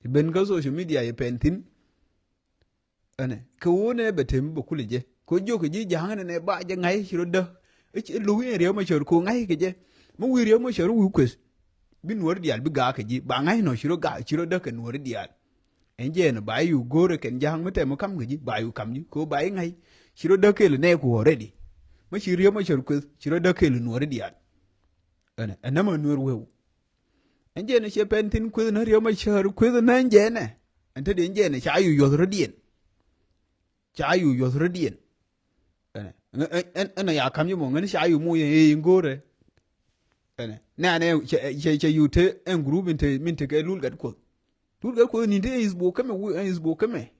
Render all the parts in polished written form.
ben ka social media ye pentin ane ko ne betem bo kulije ko jo ko ji jang ne ba je ngai shiro de lu ye riyo ma shor ko ngai ke je mo wi riyo ma shor wu kwes bi nuor dial bi ga ke ji ba ngai no shiro ga shiro de ke nuor dial enje no ba yu gore ken jang mete mo kam ke ji ba yu kam ji ko ba ngai shiro de ke le ne ko already mo shiro ma shor kwes shiro de ke le nuor dial ane anama nuor wew enje ne she pentin kwes na riyo ma shor kwes na enje ne ante de enje ne cha yu yo rodien cha yu yo rodien ene ya kam mo ngani cha yu mu ye ngore ene na ne che yu te en group inte ke lul gat ko ni de is bo kame is bo kame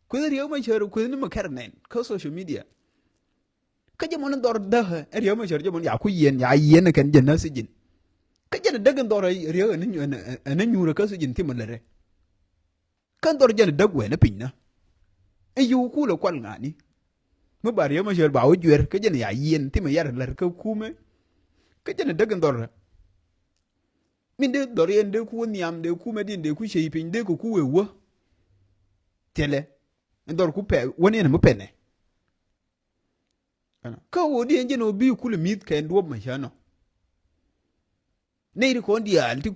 ko riyo ma shor ko ni ma karnen ko social media ka je mon dor da riyo ma shor je mon ya ku yen kan je na sijin ka je daga dor riyo ni nyura ka sijin ti malare kan dor je dag we na pinna e yu ku lo kwal ngani mo bar riyo ma shor ba o jwer ka je ya yen ti ma yar lar ka kume ka je daga dor min de dor yen de ku niam de ku medin de ku shei pin de ku wewo tele ndor ku pe woni ne mo pene ka wo di enje no bi ku le mit ka ndo ma shano ne ri ko ndi al ti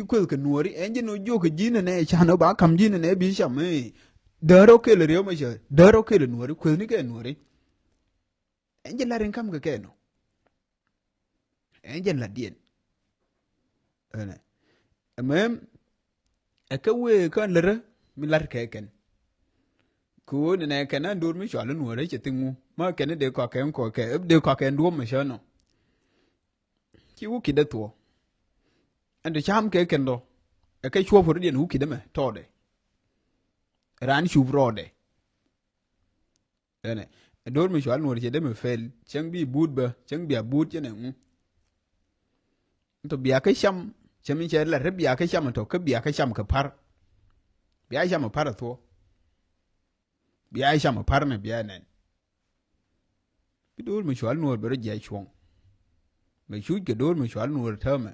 ko nuori enje no jo ka jina ne shano ba kam jina ne bi sham daro ke le riyo ma shar daro ke le nuori ko ni ke nuori enje la ren kam ke no enje la dien ene mem e ka we kan lere mi lar ke ken ko ne kana ndur mi shalo nuore che tingu ma ken de ko ken ko ke de ko ken ndo ma shano ki wu ki de to ande cham ke ken do e ka chwo for dien wu ki de me to de ran shu brode ene ndur mi shalo nuore che de me fel chang bi bud ba chang bi bud che ne to biya ka sham chami che la re biya ka sham to ka biya ka sham ka par biya sham par to biya sham par ne biya nen bi dor mi shwal nuor bere jay chwong me shu ke dor mi shwal nuor tame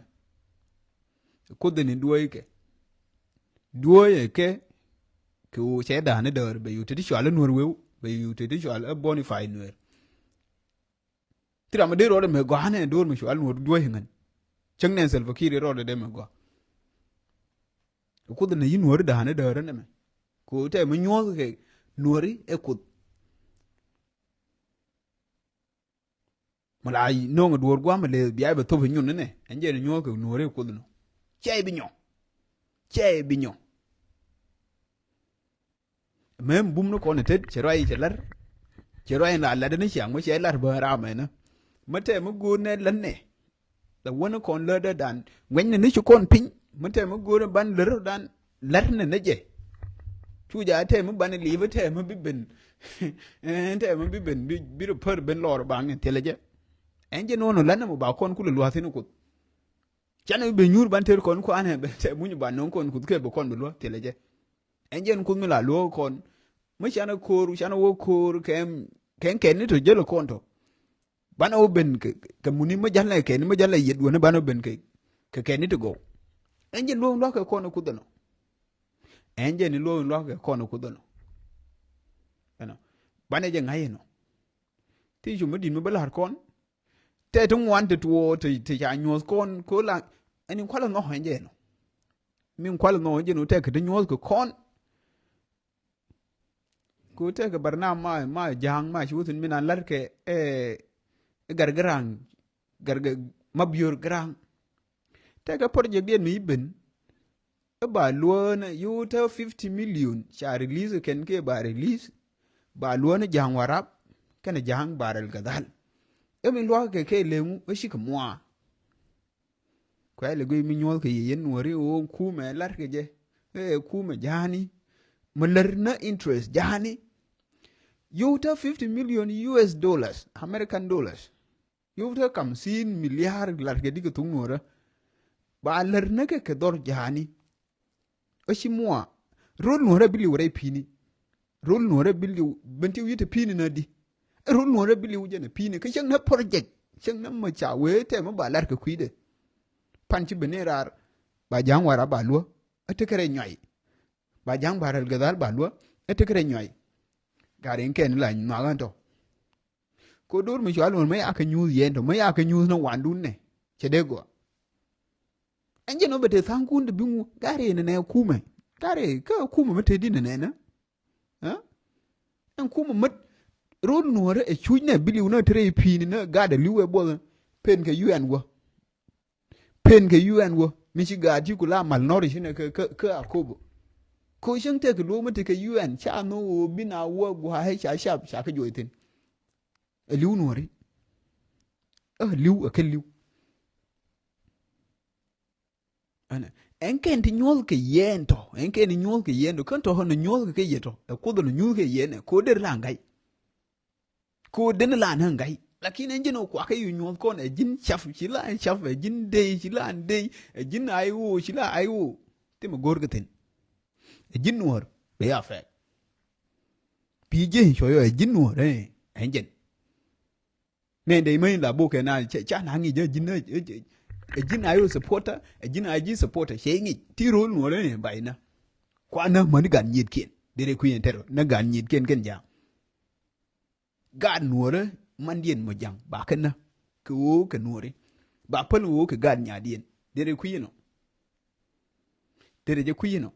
ko de ni duoy ke ko che da ne dor be yuti shwal nuor we be yuti shwal a bonify nuor tira ma de ro me go hane dor mi shwal nuor duoy ngan chang nen sel fakiri ro de me go ko de ni nuor da ne dor ne me ko te me nyo ke nuori e ko malai no ngo duor gwa male biya be to nyun ne anje ne nyo ko nuori ko no che bi nyo mem bum no ko ne tet che roi na la de ne chiang mo che lar ba ra me na mate mo gu ne lan ne da wona kon le da dan wen ne chu kon pin mate mo gu ban le dan lar ne je chu ja te mo ban li ba te mo bi ben te mo bi ben bi ro per ben lor ba ngen tele je enje no lan mo ba kon ku le lo tin ku chana be nyur ban ter kon ko ane be te mu ban non kon ku ke be kon be lo tele je enje ku mi la lo kon mo chana wo koru ken ni to je lo kon to bana o ben ke muni mo jalle ken mo jalle yed wona bana ben ke ken ni to go enje lo ke kon ku dono enje ni lo ke kon ku dono ana bana je ngai no ti ju mo din mo bala kon te to wan te to te ja nyos kon ko la ani kwala no enje no min kwala no enje no te ke nyos ko kon ko te ke barna ma jang ma shu tin minan lar ke gargarang mabiyor grang te ke project den mi ben ba luona yuta 50 million cha release ken ke ba release ba luona jang warap kana jang baral gadal min lo ke lemu o shi kamwa ko ele go mi nyol ke yen wori o ku me lar ke je ku me jani malar na interest jani yuta 50 million US dollars American dollars yuta kam sin miliar lar ke diga tungora ba lar na ke dor jani o shi mwa rol no bili wore pini rol no bili benti wita pini na di rol no bili wuje na pini ke chang na project chang na ma cha we te ma ba lar ke kuide panchi benerar ba jang wara ba lo atekere nyai ba jang baral gadal ba lo etekre nyoy garin ken la ma gan to ko dur mi chwal mon mai aka nyu yen to mai aka nyu no wandun ne chedego anje no bete sankun de bingu gare ne kume gare ka kuma mate din ne na ha en kuma mat ron nuore e chujne biliu no tre pini na gada liwe bo pen ke UN wo mi ci gadi kula mal nori shine ka akobo ko shin te lo mate ke UN cha no bina wo gu ha sha sha ka joitin e liu nuore liu ke liu ana en ken ti nyol ke yento en ken nyol ke yendo kan to hono nyol ke yeto e ko do nyol ke yene ko der langai ko den la nan gai lakini en jino ko akay nyol ko ne jin chaf ci la chaf jin dey ci la dey jin ayu ci la ayu te ma gor gaten jin wor be ya fe bi je shoyo jin wor en jen ne dey mai la bo ke na cha na ngi je jin ayu supporter jin aji supporter she ngi tiro no ne bayna ko na man gan nyit ken dere ku yen tero na gan nyit ken ja gan nuore man dien mo jang ba kana ko ka nuore ba pal wo ka gan nya dien dere ku yino dere je ku yino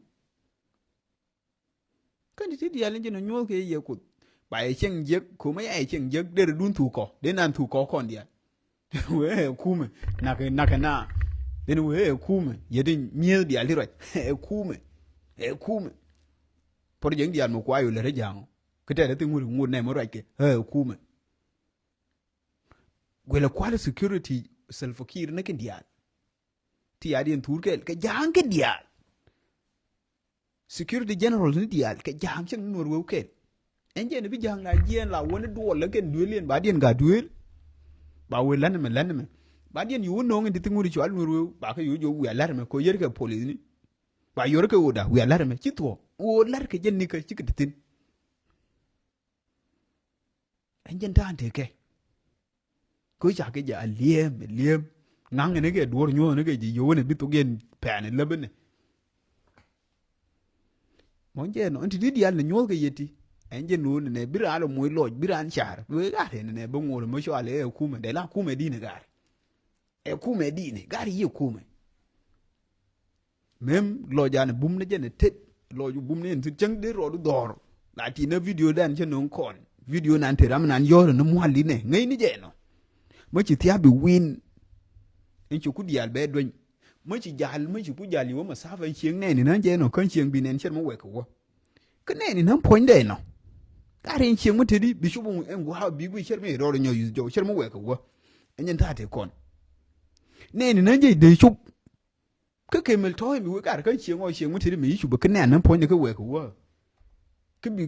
kan ti dia len jeno nyol ke ye ku ba e chen je ko ma ya chen je dere dun tu ko de nan tu ko kon dia we kume na den we kume yedin nyel dia li rot kume por jeng dia mo kwa yo le jang kete da tingu ngu ne mo rake kume gwela kwala security self-fakir na ken dia ti adien turke ke jang ke dia security general ni dia ke jang chen nur we ke enje ne bi jang na jien la woni do la ken duelien ba dien ga duel ba we lan me ba dien yu no ngi tingu ri chwal nur we ba ka yu jo we lar me ko yer ke police ni ba yor ke oda we lar me ci to o lar ke jen ni ke ci ke tin enjen ta ante ke ko ja ke ja liem ngang ne ke dur nyo ne ke ji yo ne bitu gen pa ne lebene mon je no anti di yalla nyol ke yeti enje no ne biralo moy loj biran char we ga ne be ngol mo sho ale e kuma de la kuma di ne gar e kuma di ne gar yi kuma mem lojane bum ne je ne tet loju bum ne tin jang de ro du dor la ti na video dan je non kon video nan te ram nan yoro no mwali ne ngai ni je no mo ci tia bi win en ci ku dial be doñ mo ci ku jali wo ma sa fa chieng ne ni nan je no kan chieng bi nen chen mo we ko ka ne ni nan point de no ka ren chieng mo te di bi shu bu en go ha bi gu cher me ro nyo yu jo cher mo we ko en ta te kon ne ni nan je de shu ka ke mel to mi we ka kan chieng mo te di mi shu ba ka ne nan point de ka we ko ka bi